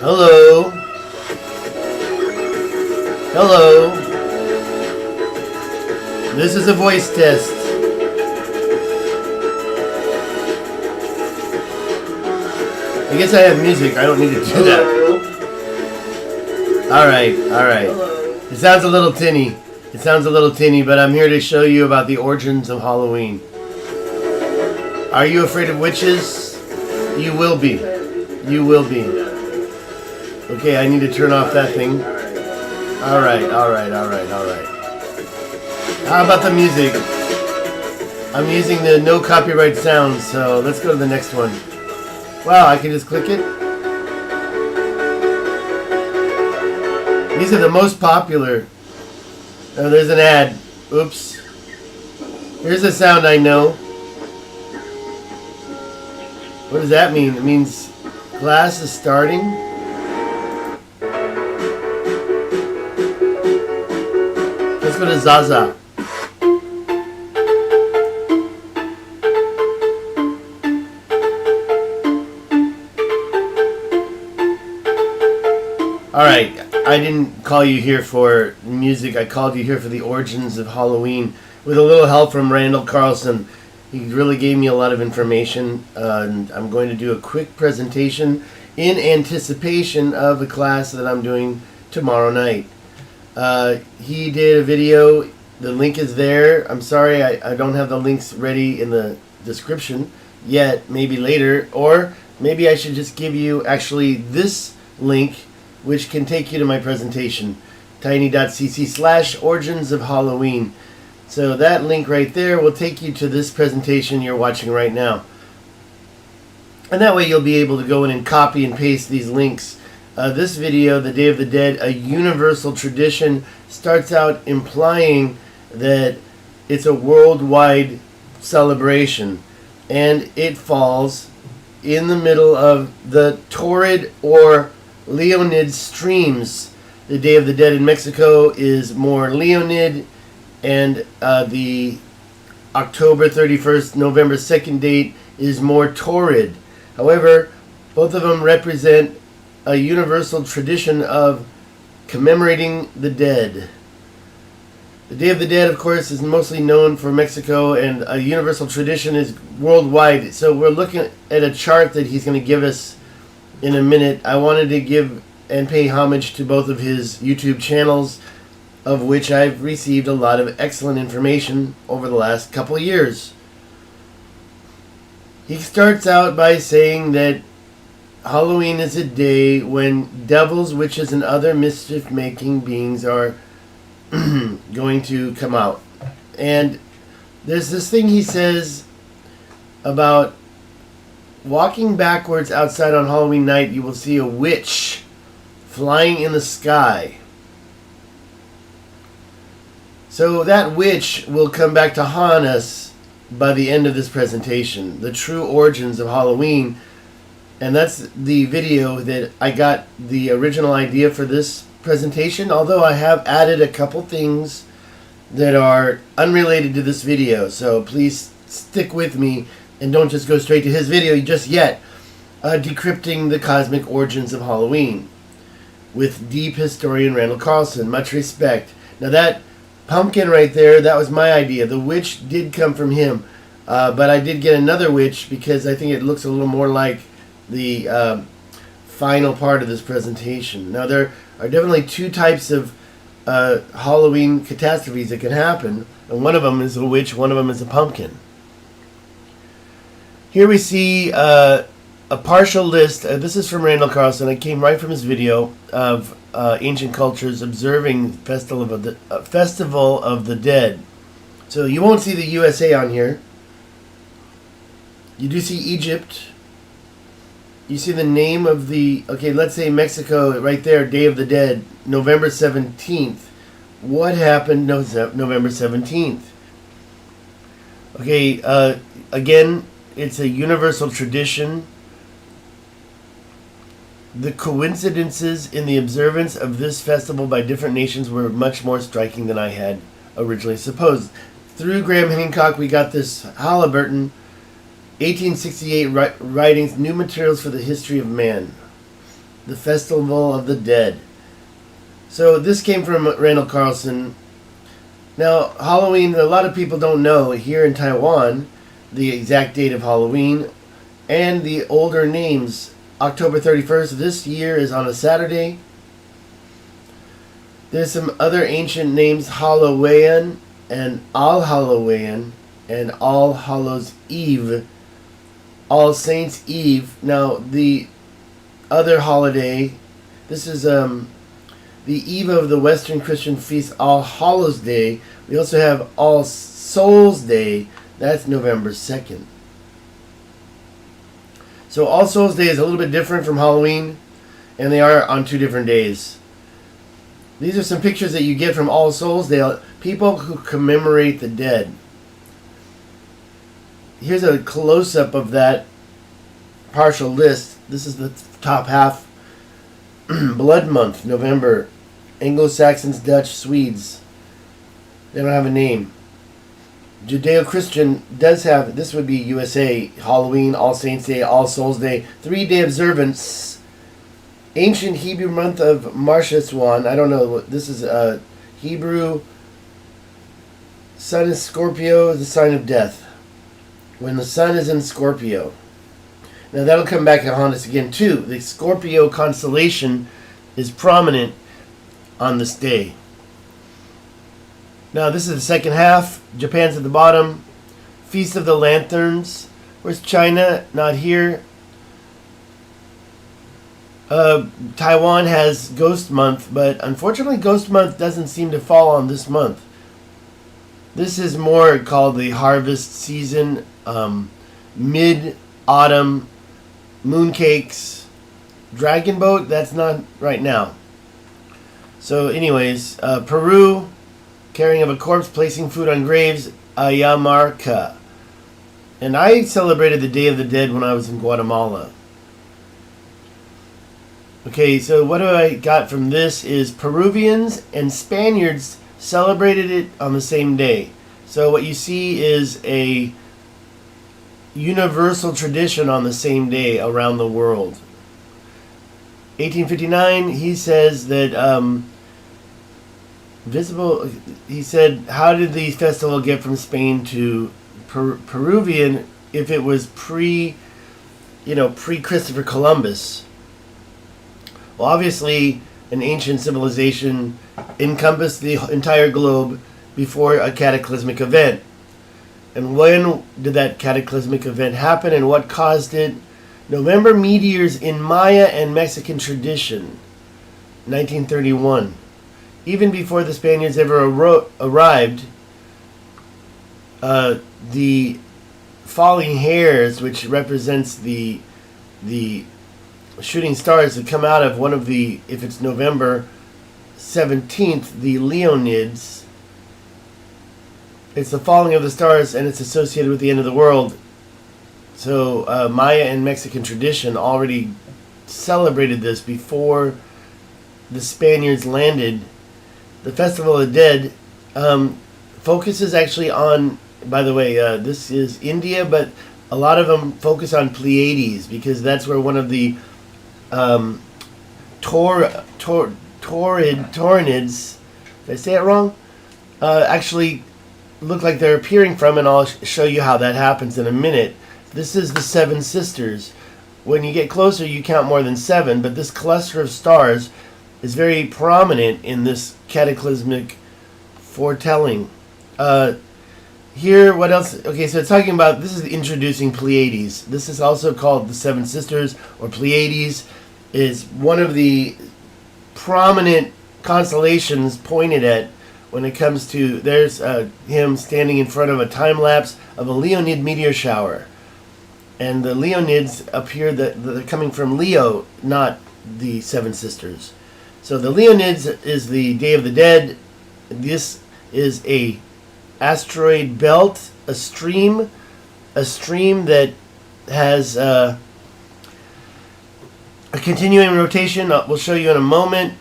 Hello. Hello. This is a voice test. I guess I have music. I don't need to do that. Alright, alright. It sounds a little tinny. It sounds a little tinny, but I'm here to show you about the origins of Halloween. Are you afraid of witches? You will be. You will be. Okay, I need to turn off that thing. Alright, alright, alright, alright. How about the music? I'm using the no copyright sounds, so let's go to the next one. Wow, I can just click it. These are the most popular. Oh, there's an ad. Oops. Here's a sound I know. What does that mean? It means class is starting. Let's go to Zaza. Alright, I didn't call you here for music, I called you here for the origins of Halloween with a little help from Randall Carlson. He really gave me a lot of information, and I'm going to do a quick presentation in anticipation of the class that I'm doing tomorrow night. He did a video, the link is there. I'm sorry I don't have the links ready in the description yet, maybe later, or maybe I should just give you actually this link which can take you to my presentation, tiny.cc/origins of Halloween. So that link right there will take you to this presentation you're watching right now. And that way you'll be able to go in and copy and paste these links. This video, The Day of the Dead, a universal tradition, starts out implying that it's a worldwide celebration. And it falls in the middle of the torrid or Leonid streams. The Day of the Dead in Mexico is more Leonid, and the October 31st, November 2nd date is more torrid. However, both of them represent a universal tradition of commemorating the dead. The Day of the Dead, of course, is mostly known for Mexico, and a universal tradition is worldwide. So we're looking at a chart that he's going to give us in a minute. I wanted to give and pay homage to both of his YouTube channels, of which I've received a lot of excellent information over the last couple of years. He starts out by saying that Halloween is a day when devils, witches, and other mischief-making beings are going to come out. And there's this thing he says about walking backwards outside on Halloween night, you will see a witch flying in the sky. So that witch will come back to haunt us by the end of this presentation. The true origins of Halloween. And that's the video that I got the original idea for this presentation, although I have added a couple things that are unrelated to this video. So please stick with me and don't just go straight to his video just yet. Decrypting the Cosmic Origins of Halloween with deep historian Randall Carlson. Much respect. Now that pumpkin right there, that was my idea. The witch did come from him. But I did get another witch because I think it looks a little more like the final part of this presentation. Now there are definitely two types of Halloween catastrophes that can happen. And one of them is a witch, one of them is a pumpkin. Here we see a partial list. This is from Randall Carlson. It came right from his video of ancient cultures observing Festival of the Dead. So you won't see the USA on here. You do see Egypt. You see the name of the... Okay, let's say Mexico right there, Day of the Dead, November 17th. What happened November 17th? Okay, again, it's a universal tradition. The coincidences in the observance of this festival by different nations were much more striking than I had originally supposed. Through Graham Hancock, we got this Halliburton, 1868 writings, New Materials for the History of Man, the Festival of the Dead. So this came from Randall Carlson. Now, Halloween, a lot of people don't know here in Taiwan the exact date of Halloween and the older names. October 31st this year is on a Saturday. There's some other ancient names, Halloween and All Hallowe'en and All Hallows Eve, All Saints Eve. Now, the other holiday, this is the eve of the Western Christian feast, All Hallows Day. We also have All Souls Day. That's November 2nd. So All Souls Day is a little bit different from Halloween, and they are on 2 different days. These are some pictures that you get from All Souls Day, people who commemorate the dead. Here's a close-up of that partial list. This is the top half. Blood Month, November. Anglo-Saxons, Dutch, Swedes. They don't have a name. Judeo-Christian does have, this would be USA, Halloween, All Saints Day, All Souls Day, 3-day observance. Ancient Hebrew month of Marsheswan, I don't know, this is Hebrew. Sun is Scorpio, the sign of death. When the sun is in Scorpio. Now that'll come back to haunt us again too. The Scorpio constellation is prominent on this day. Now this is the second half. Japan's at the bottom. Feast of the Lanterns. Where's China? Not here. Taiwan has Ghost Month, but unfortunately Ghost Month doesn't seem to fall on this month. This is more called the harvest season, mid-autumn, mooncakes, dragon boat, that's not right now. So anyways, Peru, carrying of a corpse, placing food on graves, Ayamarca. And I celebrated the Day of the Dead when I was in Guatemala. Okay, so what I got from this is Peruvians and Spaniards celebrated it on the same day. So what you see is a universal tradition on the same day around the world. 1859, he says that he said, how did the festival get from Spain to Peruvian if it was pre-Christopher Columbus? Well, obviously, an ancient civilization encompassed the entire globe before a cataclysmic event. And when did that cataclysmic event happen and what caused it? November meteors in Maya and Mexican tradition, 1931. Even before the Spaniards ever arrived, the falling hairs, which represents the shooting stars that come out of one of the, if it's November 17th, the Leonids. It's the falling of the stars, and it's associated with the end of the world. So Maya and Mexican tradition already celebrated this before the Spaniards landed. The Festival of the Dead focuses actually on, by the way, this is India, but a lot of them focus on Pleiades because that's where one of the Taurids, did I say it wrong? Actually look like they're appearing from, and I'll show you how that happens in a minute. This is the Seven Sisters. When you get closer, you count more than 7, but this cluster of stars is very prominent in this cataclysmic foretelling. Here, what else? Okay, so it's talking about, this is introducing Pleiades. This is also called the Seven Sisters, or Pleiades, is one of the prominent constellations pointed at when it comes to, there's him standing in front of a time lapse of a Leonid meteor shower. And the Leonids appear that they're coming from Leo, not the Seven Sisters. So the Leonids is the Day of the Dead. This is a asteroid belt, a stream that has a continuing rotation. We'll show you in a moment.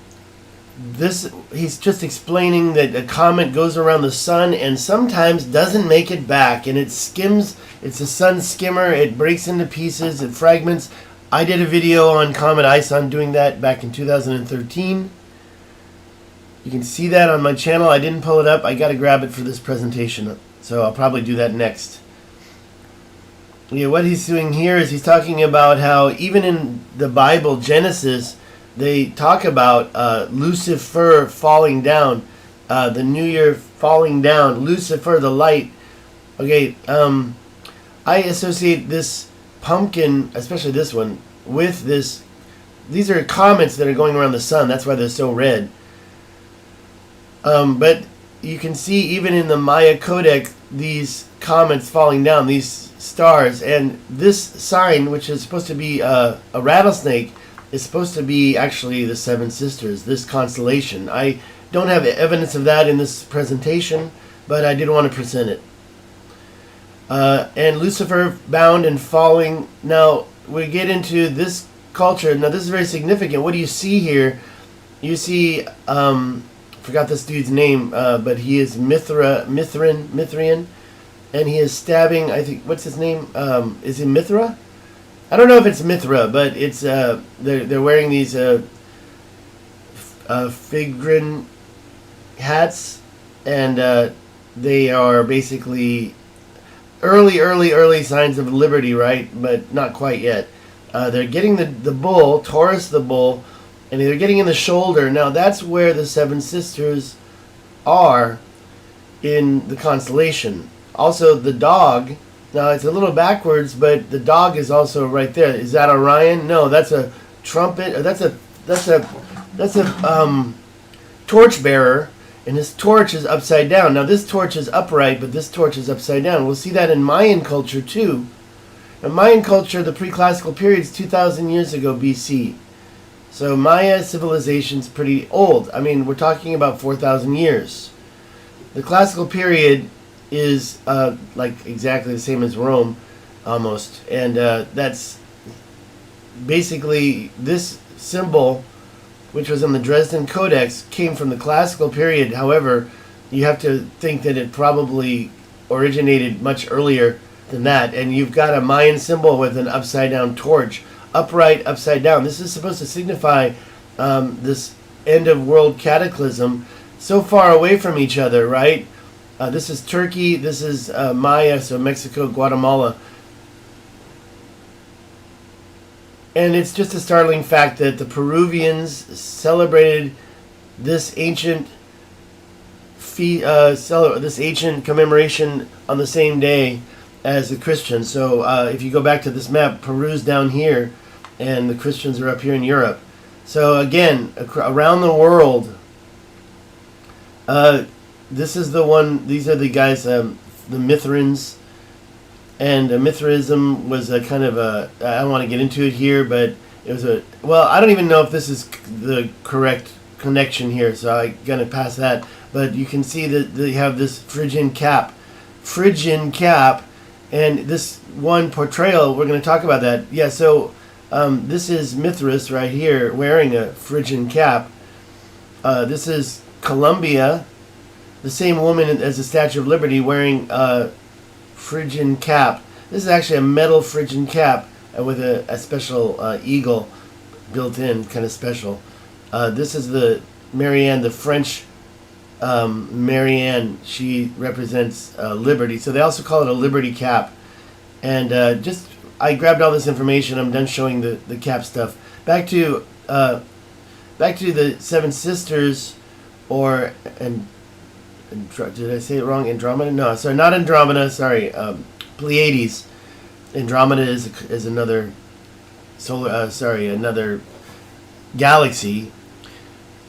He's just explaining that a comet goes around the sun and sometimes doesn't make it back, and it skims. It's a sun skimmer. It breaks into pieces. It fragments. I did a video on Comet Ison doing that back in 2013. You can see that on my channel. I didn't pull it up. I got to grab it for this presentation, so I'll probably do that next. Yeah, what he's doing here is he's talking about how even in the Bible, Genesis, they talk about Lucifer falling down, the New Year falling down, Lucifer, the light. Okay, I associate this pumpkin, especially this one, with this. These are comets that are going around the sun. That's why they're so red. But you can see even in the Maya Codex, these comets falling down, these stars. And this sign, which is supposed to be a rattlesnake, is supposed to be actually the Seven Sisters, this constellation. I don't have evidence of that in this presentation, but I did want to present it. And Lucifer bound and falling. Now, we get into this culture. Now, this is very significant. What do you see here? You see, forgot this dude's name, but he is Mithrian, and he is stabbing, I think, what's his name? Is it Mithra? I don't know if it's Mithra, but it's they're wearing these Phrygian hats, and they are basically early signs of liberty, right? But not quite yet. They're getting the bull, Taurus the bull, and they're getting in the shoulder. Now that's where the Seven Sisters are in the constellation. Also, the dog. Now it's a little backwards, but the dog is also right there. Is that Orion? No, that's a trumpet. That's a torch-bearer, and his torch is upside down. Now this torch is upright, but this torch is upside down. We'll see that in Mayan culture too. In Mayan culture, the pre-classical period is 2,000 years ago BC. So Maya civilization's pretty old. I mean, we're talking about 4,000 years. The classical period is like exactly the same as Rome, almost, and that's basically this symbol, which was in the Dresden Codex, came from the classical period. However, you have to think that it probably originated much earlier than that, and you've got a Mayan symbol with an upside down torch, upright, upside down. This is supposed to signify this end of world cataclysm, so far away from each other, right? This is Turkey, this is Maya, so Mexico, Guatemala. And it's just a startling fact that the Peruvians celebrated this ancient this ancient commemoration on the same day as the Christians. So if you go back to this map, Peru's down here, and the Christians are up here in Europe. So again, around the world, this is the one. These are the guys, the Mithrans, and Mithraism was a kind of a. I don't want to get into it here, but it was a. Well, I don't even know if this is the correct connection here, so I'm gonna pass that. But you can see that they have this Phrygian Cap, and this one portrayal. We're gonna talk about that. Yeah. So this is Mithras right here wearing a Phrygian Cap. This is Columbia. The same woman as the Statue of Liberty wearing a Phrygian Cap. This is actually a metal Phrygian Cap with a special eagle built in, kind of special. This is the Marianne, the French Marianne. She represents liberty. So they also call it a Liberty Cap. And I grabbed all this information. I'm done showing the cap stuff. Back to the Seven Sisters, did I say it wrong? Andromeda? No, sorry, not Andromeda. Sorry, Pleiades. Andromeda is another another galaxy.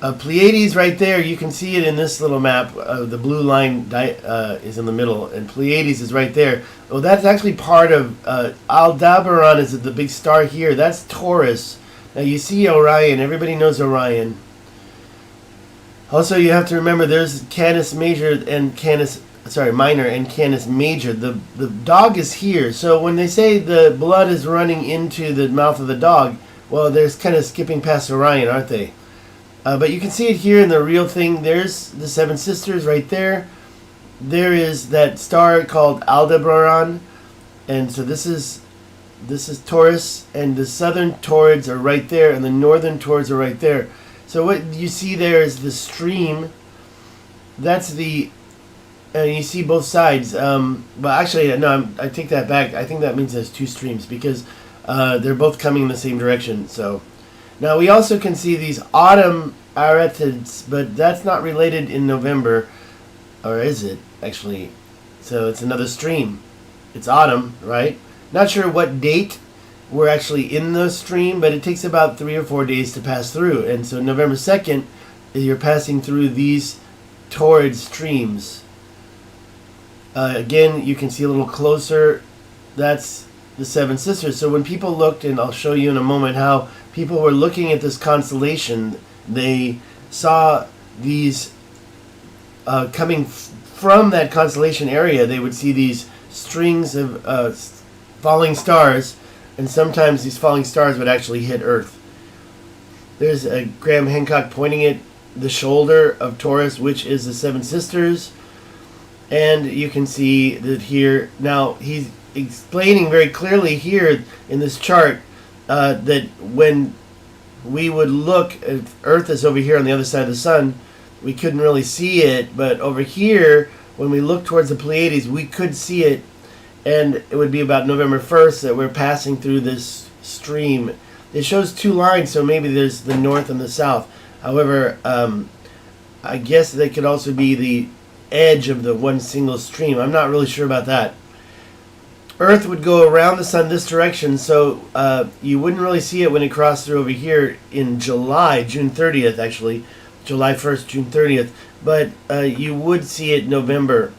Pleiades right there. You can see it in this little map. The blue line is in the middle, and Pleiades is right there. Oh, that's actually part of Aldebaran. Is the big star here? That's Taurus. Now you see Orion. Everybody knows Orion. Also, you have to remember there's Canis Major and Canis minor, and Canis major. The dog is here. So when they say the blood is running into the mouth of the dog, well, they're kind of skipping past Orion, aren't they? But you can see it here in the real thing. There's the Seven Sisters right there. There is that star called Aldebaran, and so this is Taurus, and the southern Taurids are right there, and the northern Taurids are right there. So what you see there is the stream. That's the, you see both sides. But actually, no, I take that back. I think that means there's two streams because they're both coming in the same direction. So now we also can see these autumn aretids, but that's not related in November, or is it actually? So it's another stream. It's autumn, right? Not sure what date we're actually in the stream, but it takes about 3 or 4 days to pass through. And so November 2nd, you're passing through these torrid streams. Again, you can see a little closer. That's the Seven Sisters. So when people looked, and I'll show you in a moment how people were looking at this constellation, they saw these coming from that constellation area. They would see these strings of falling stars, and sometimes these falling stars would actually hit Earth. There's a Graham Hancock pointing at the shoulder of Taurus, which is the Seven Sisters, and you can see that here. Now he's explaining very clearly here in this chart that when we would look at Earth is over here on the other side of the sun, we couldn't really see it, but over here when we look towards the Pleiades, we could see it. And it would be about November 1st that we're passing through this stream. It shows two lines, so maybe there's the north and the south. However, I guess they could also be the edge of the one single stream. I'm not really sure about that. Earth would go around the sun this direction, so you wouldn't really see it when it crossed through over here in July, June 30th actually. July 1st, June 30th. But you would see it November.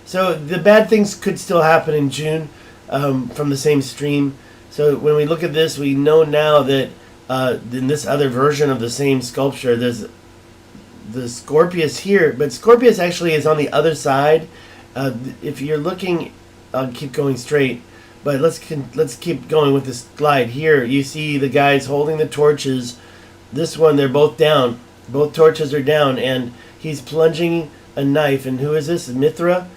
So the bad things could still happen in June from the same stream. So when we look at this, we know now that in this other version of the same sculpture, there's the Scorpius here, but Scorpius actually is on the other side. If you're looking, I'll keep going straight, but let's keep going with this slide here. You see the guys holding the torches. This one, they're both down. Both torches are down, and he's plunging a knife. And who is this? Mithra.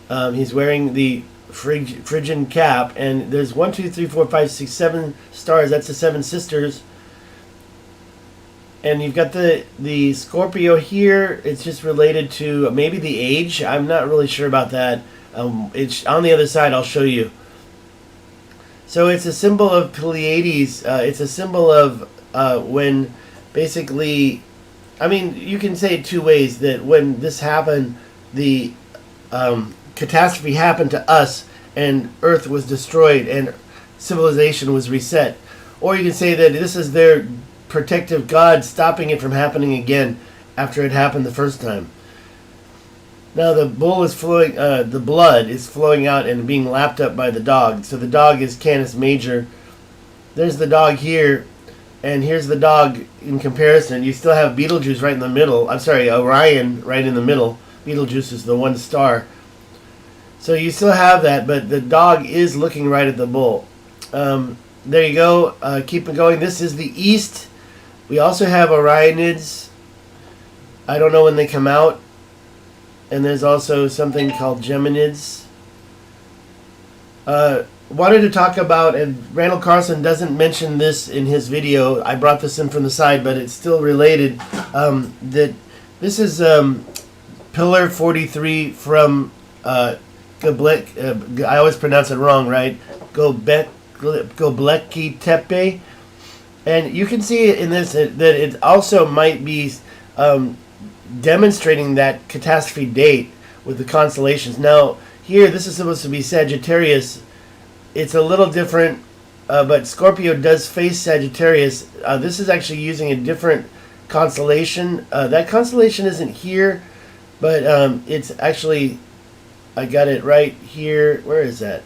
He's wearing the Phrygian Cap, and there's 1, 2, 3, 4, 5, 6, 7 stars. That's the Seven Sisters. And you've got the Scorpio here. It's just related to maybe the age. I'm not really sure about that. It's on the other side. I'll show you. So it's a symbol of Pleiades. It's a symbol of when basically, I mean, you can say it two ways, that when this happened, the catastrophe happened to us and Earth was destroyed and civilization was reset. Or you can say that this is their protective God stopping it from happening again after it happened the first time. Now the bull is flowing, the blood is flowing out and being lapped up by the dog. So the dog is Canis Major. There's the dog here, and here's the dog in comparison. You still have Betelgeuse right in the middle. I'm sorry, Orion right in the middle. Betelgeuse is the one star. So you still have that, but the dog is looking right at the bull. There you go. Keep it going. This is the east. We also have Orionids. I don't know when they come out. And there's also something called Geminids. Wanted to talk about, and Randall Carlson doesn't mention this in his video. I brought this in from the side, but it's still related. That this is Pillar 43 from Gobekli. I always pronounce it wrong, right? Gobekli Tepe. And you can see in this that it also might be demonstrating that catastrophe date with the constellations. Now, here, this is supposed to be Sagittarius. It's a little different, but Scorpio does face Sagittarius. This is actually using a different constellation. That constellation isn't here, but it's actually, I got it right here. Where is that?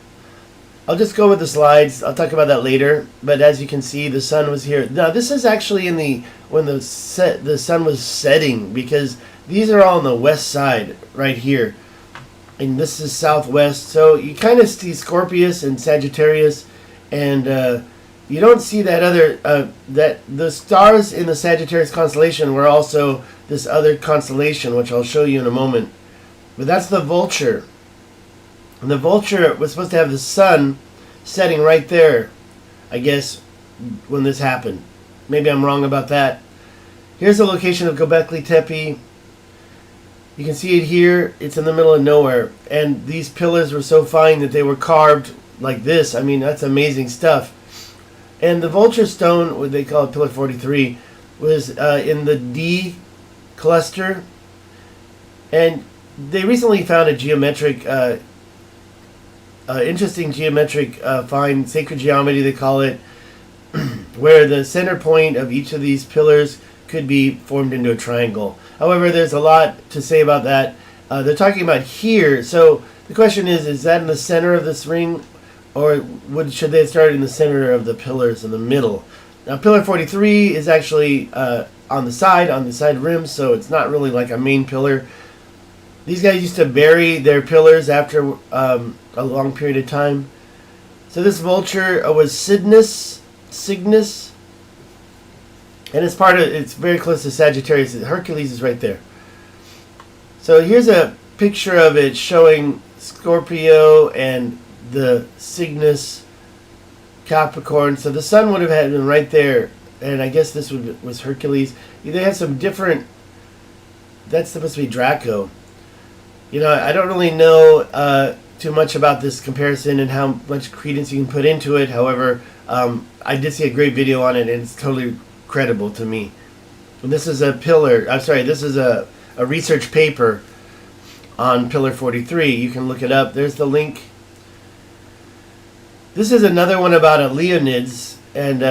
I'll just go with the slides. I'll talk about that later. But as you can see, the sun was here. Now, this is actually in when the sun was setting, because these are all on the west side right here. and this is southwest. So you kind of see Scorpius and Sagittarius, and you don't see that other that the stars in the Sagittarius constellation were also this other constellation, which I'll show you in a moment. But that's the Vulture. And the Vulture was supposed to have the sun setting right there, I guess, when this happened. Maybe I'm wrong about that. Here's the location of Gobekli Tepe. You can see it here. It's in the middle of nowhere. And these pillars were so fine that they were carved like this. I mean, that's amazing stuff. And the Vulture stone, what they call it, Pillar 43, was in the D cluster. And they recently found a geometric, interesting geometric find, sacred geometry they call it, where the center point of each of these pillars could be formed into a triangle. However, there's a lot to say about that. They're talking about here. So the question is that in the center of this ring, or should they start in the center of the pillars in the middle? Now, Pillar 43 is actually on the side rim, so it's not really like a main pillar. These guys used to bury their pillars after a long period of time. So this Vulture was Cygnus, and it's very close to Sagittarius. Hercules is right there. So here's a picture of it showing Scorpio and the Cygnus Capricorn. So the sun would have had been right there, and I guess this was Hercules. They have some different. That's supposed to be Draco. You know, I don't really know too much about this comparison and how much credence you can put into it. However, I did see a great video on it, and it's totally credible to me. And this is a pillar. I'm sorry. This is a research paper on Pillar 43. You can look it up. There's the link. This is another one about a Leonids, and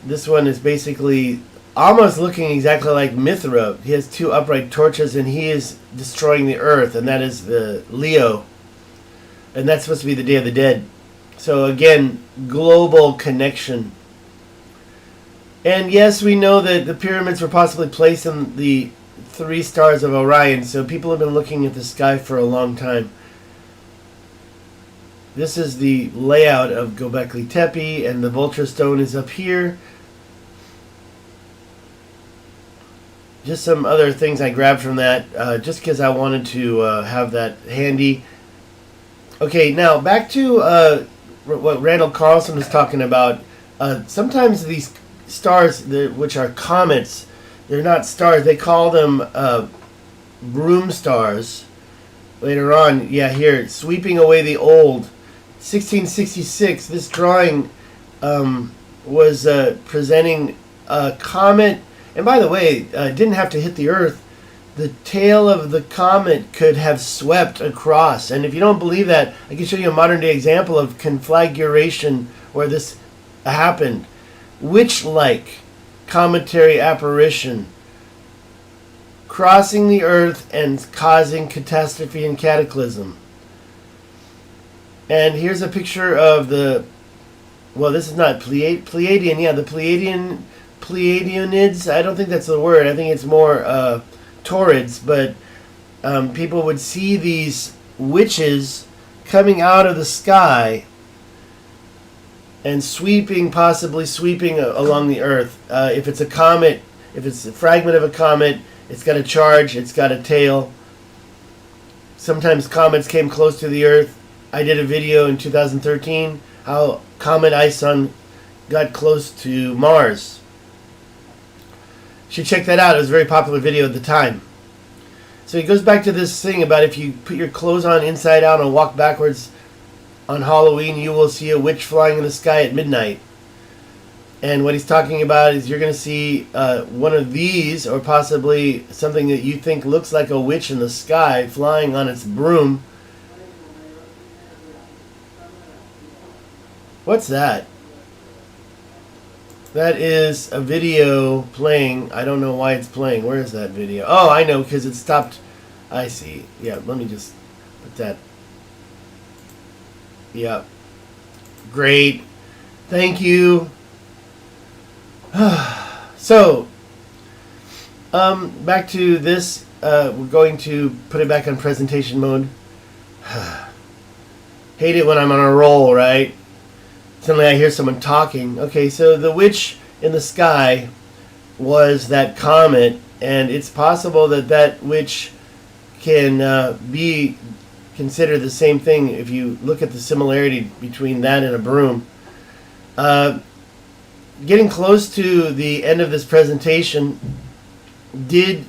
this one is basically almost looking exactly like Mithra. He has two upright torches, and he is destroying the earth, and that is the Leo. And that's supposed to be the Day of the Dead. So again, global connection. And yes, we know that the pyramids were possibly placed in the 3 stars of Orion, so people have been looking at the sky for a long time. This is the layout of Gobekli Tepe, and the Vulture stone is up here. Just some other things I grabbed from that, just because I wanted to have that handy. Okay, now back to what Randall Carlson was talking about. Sometimes these stars, which are comets, they're not stars. They call them broom stars. Later on, yeah, here, sweeping away the old. 1666, this drawing was presenting a comet. And by the way, it didn't have to hit the Earth. The tail of the comet could have swept across. And if you don't believe that, I can show you a modern-day example of conflagration where this happened. Witch-like cometary apparition crossing the Earth and causing catastrophe and cataclysm. And here's a picture of the, well, this is not Pleiadian, yeah, the Pleiadianids. I don't think that's the word. I think it's more Taurids, but people would see these witches coming out of the sky and possibly sweeping along the Earth. If it's a comet, if it's a fragment of a comet, it's got a charge, it's got a tail. Sometimes comets came close to the Earth. I did a video in 2013 how Comet Ison got close to Mars. You should check that out. It was a very popular video at the time. So it goes back to this thing about if you put your clothes on inside out and walk backwards on Halloween, you will see a witch flying in the sky at midnight. And what he's talking about is you're going to see one of these, or possibly something that you think looks like a witch in the sky flying on its broom. What's that? That is a video playing. I don't know why it's playing. Where is that video? Oh, I know, because it stopped. I see. Yeah, let me just put that. Yeah. Great. Thank you. So, back to this. We're going to put it back on presentation mode. Hate it when I'm on a roll, right? Suddenly I hear someone talking. Okay, so the witch in the sky was that comet, and it's possible that that witch can be considered the same thing if you look at the similarity between that and a broom. Getting close to the end of this presentation, did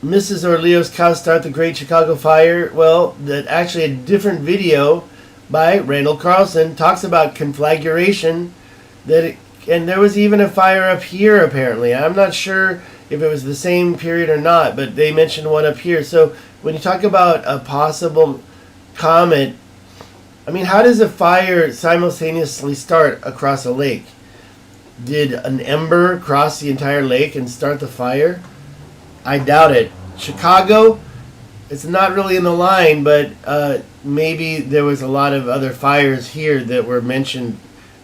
Mrs. Orleo's cow start the Great Chicago Fire? Well, that actually a different video by Randall Carlson talks about conflagration, and there was even a fire up here apparently. I'm not sure if it was the same period or not, but they mentioned one up here. So when you talk about a possible comet, I mean, how does a fire simultaneously start across a lake? Did an ember cross the entire lake and start the fire? I doubt it. Chicago, it's not really in the line, but maybe there was a lot of other fires here that were mentioned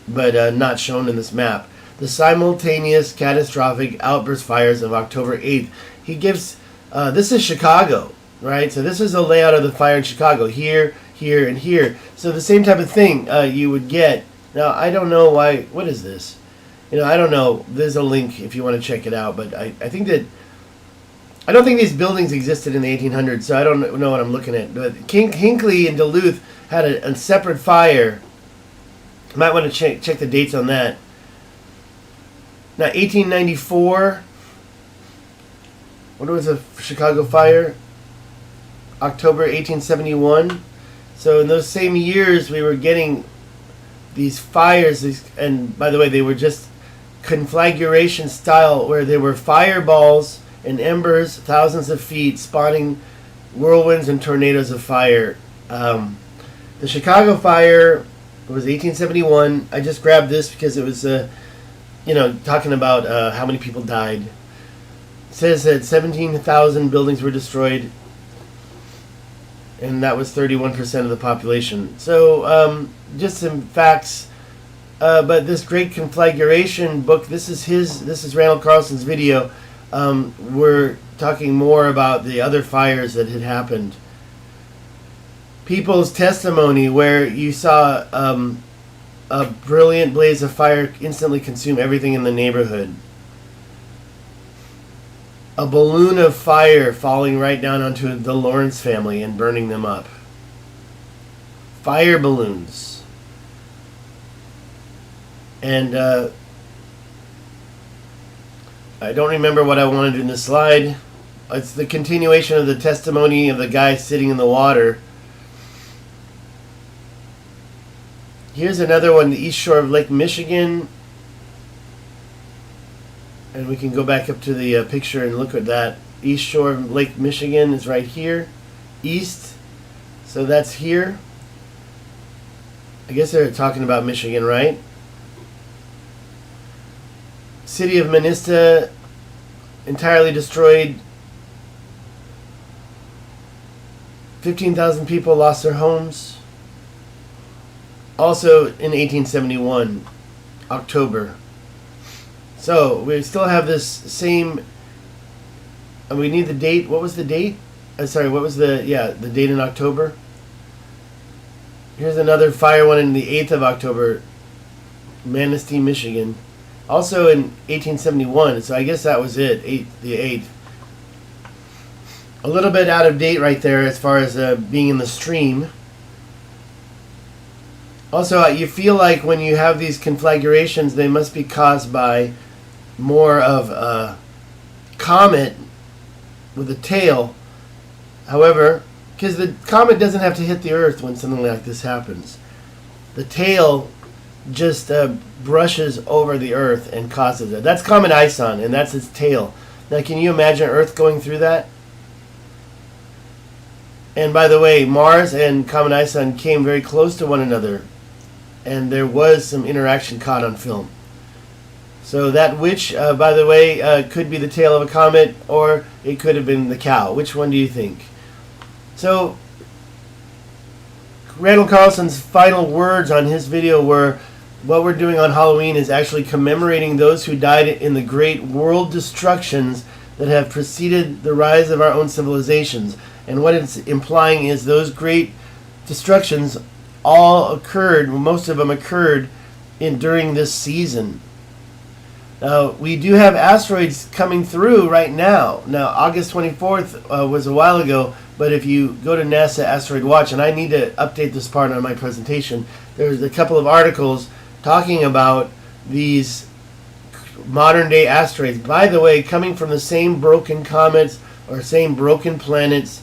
but not shown in this map. The simultaneous catastrophic outburst fires of October 8th. He gives, this is Chicago, right? So this is a layout of the fire in Chicago. Here, here, and here. So the same type of thing you would get. Now, I don't know why, what is this? You know, I don't know. There's a link if you want to check it out, but I think that, I don't think these buildings existed in the 1800s, so I don't know what I'm looking at. But Hinckley and Duluth had a separate fire. You might want to check the dates on that. Now, 1894, what was the Chicago fire? October 1871. So in those same years, we were getting these fires, and by the way, they were just conflagration style, where there were fireballs and embers, thousands of feet, spawning whirlwinds and tornadoes of fire. The Chicago fire was 1871. I just grabbed this because it was, talking about how many people died. It says that 17,000 buildings were destroyed, and that was 31% of the population. So, just some facts. But this Great Conflagration book, this is Randall Carlson's video. We're talking more about the other fires that had happened. People's testimony, where you saw a brilliant blaze of fire instantly consume everything in the neighborhood. A balloon of fire falling right down onto the Lawrence family and burning them up. Fire balloons. And I don't remember what I wanted in the slide. It's the continuation of the testimony of the guy sitting in the water. Here's another one, the east shore of Lake Michigan. And we can go back up to the picture and look at that. East shore of Lake Michigan is right here. East. So that's here. I guess they're talking about Michigan, right? City of Manistee entirely destroyed. 15,000 people lost their homes. Also in 1871, October. So we still have this same, and we need the date. What was the date? What was the date in October? Here's another fire one in the 8th of October, Manistee, Michigan. Also in 1871, so I guess that was it, the 8th. A little bit out of date right there as far as being in the stream. Also, you feel like when you have these conflagrations, they must be caused by more of a comet with a tail. However, because the comet doesn't have to hit the Earth when something like this happens. The tail just brushes over the Earth and causes it. That's Comet Ison, and that's its tail. Now, can you imagine Earth going through that? And by the way, Mars and Comet Ison came very close to one another, and there was some interaction caught on film. So that witch, by the way, could be the tail of a comet, or it could have been the cow. Which one do you think? So Randall Carlson's final words on his video were, what we're doing on Halloween is actually commemorating those who died in the great world destructions that have preceded the rise of our own civilizations. And what it's implying is those great destructions all occurred, most of them occurred during this season. We do have asteroids coming through right now. Now, August 24th was a while ago, but if you go to NASA Asteroid Watch, and I need to update this part on my presentation, there's a couple of articles talking about these modern-day asteroids. By the way, coming from the same broken comets or same broken planets.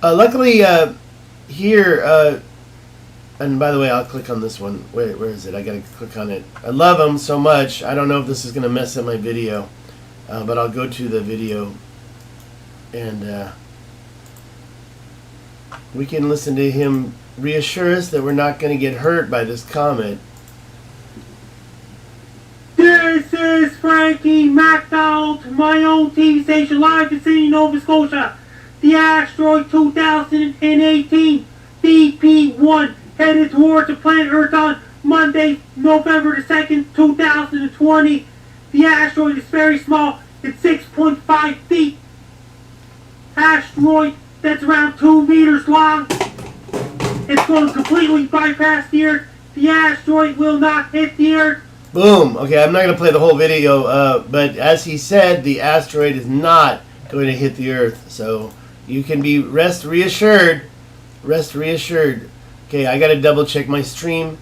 Luckily, here... and by the way, I'll click on this one. Where is it? I gotta click on it. I love them so much. I don't know if this is gonna mess up my video, but I'll go to the video, and we can listen to him reassure us that we're not gonna get hurt by this comet. This is Frankie MacDonald, my own TV station live in Sydney, Nova Scotia. The asteroid 2018 BP1 headed towards the planet Earth on Monday, November the 2nd, 2020. The asteroid is very small. It's 6.5 feet. Asteroid that's around 2 meters long. It's going to completely bypass the Earth. The asteroid will not hit the Earth. Boom. Okay, I'm not going to play the whole video, but as he said, the asteroid is not going to hit the Earth. So you can be rest reassured. Rest reassured. Okay, I got to double check my stream.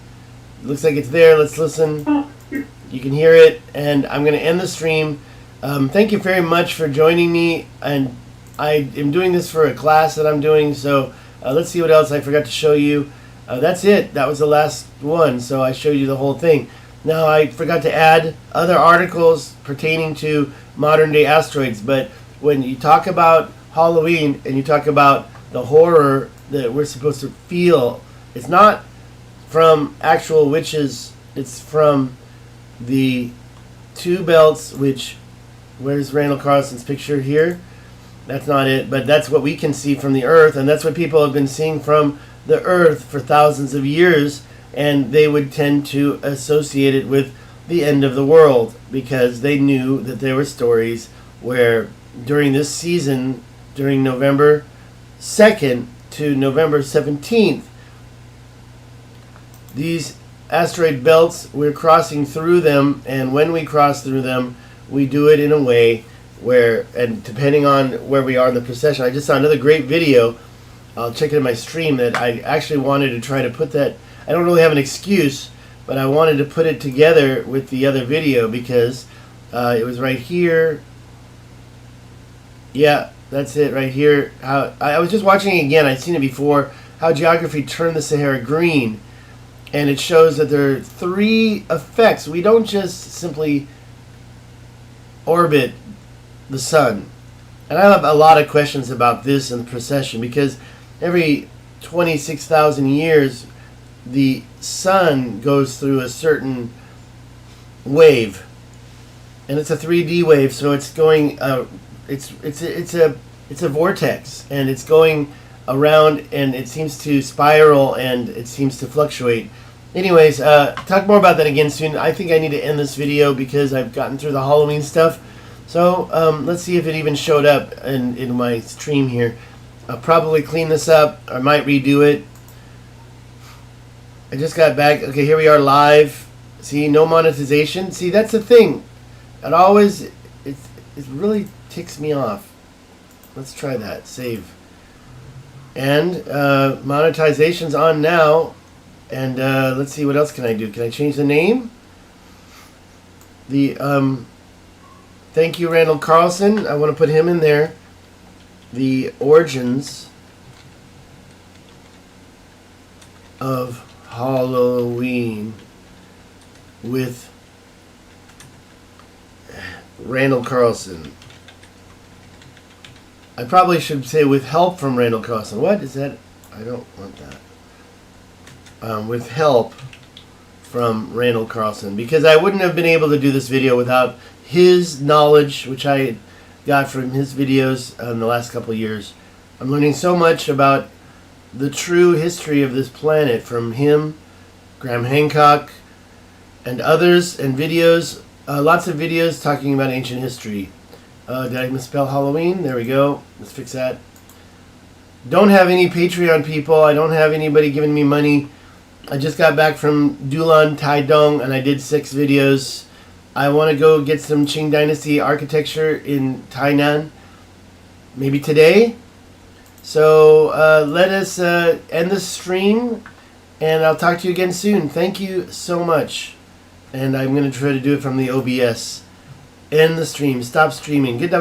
Looks like it's there. Let's listen. You can hear it, and I'm going to end the stream. Thank you very much for joining me, and I am doing this for a class that I'm doing, so let's see what else I forgot to show you. That's it. That was the last one, so I showed you the whole thing. Now, I forgot to add other articles pertaining to modern-day asteroids, but when you talk about Halloween and you talk about the horror that we're supposed to feel, it's not from actual witches, it's from the two belts, which, where's Randall Carlson's picture here? That's not it, but that's what we can see from the Earth, and that's what people have been seeing from the Earth for thousands of years, and they would tend to associate it with the end of the world because they knew that there were stories where during this season, during November 2nd to November 17th, these asteroid belts, we're crossing through them, and when we cross through them, we do it in a way where, and depending on where we are in the procession, I just saw another great video, I'll check it in my stream, that I actually wanted to try to put that, I don't really have an excuse, but I wanted to put it together with the other video because it was right here. Yeah, that's it right here. How I was just watching it again, I'd seen it before, how geography turned the Sahara green. And it shows that there are three effects. We don't just simply orbit the sun. And I have a lot of questions about this in the procession because every 26,000 years the sun goes through a certain wave. And it's a 3D wave, so it's going it's a vortex, and it's going around, and it seems to spiral, and it seems to fluctuate. Anyways, talk more about that again soon. I think I need to end this video because I've gotten through the Halloween stuff. So let's see if it even showed up in my stream here. I'll probably clean this up. I might redo it. I just got back. Okay, here we are live. See, no monetization. See, that's the thing. It always, it really ticks me off. Let's try that. Save. And monetization's on now. And let's see, what else can I do? Can I change the name? Thank you, Randall Carlson. I want to put him in there. The origins of Halloween with Randall Carlson. I probably should say with help from Randall Carlson. What is that? I don't want that. With help from Randall Carlson, because I wouldn't have been able to do this video without his knowledge, which I got from his videos in the last couple of years. I'm learning so much about the true history of this planet from him, Graham Hancock, and others, and videos, lots of videos talking about ancient history. Did I misspell Halloween? There we go. Let's fix that. don't have any Patreon people. I don't have anybody giving me money. I just got back from Dulan Taidong and I did 6 videos. I want to go get some Qing Dynasty architecture in Tainan. Maybe today. So let us end the stream. And I'll talk to you again soon. Thank you so much. And I'm going to try to do it from the OBS. End the stream. Stop streaming. Goodbye.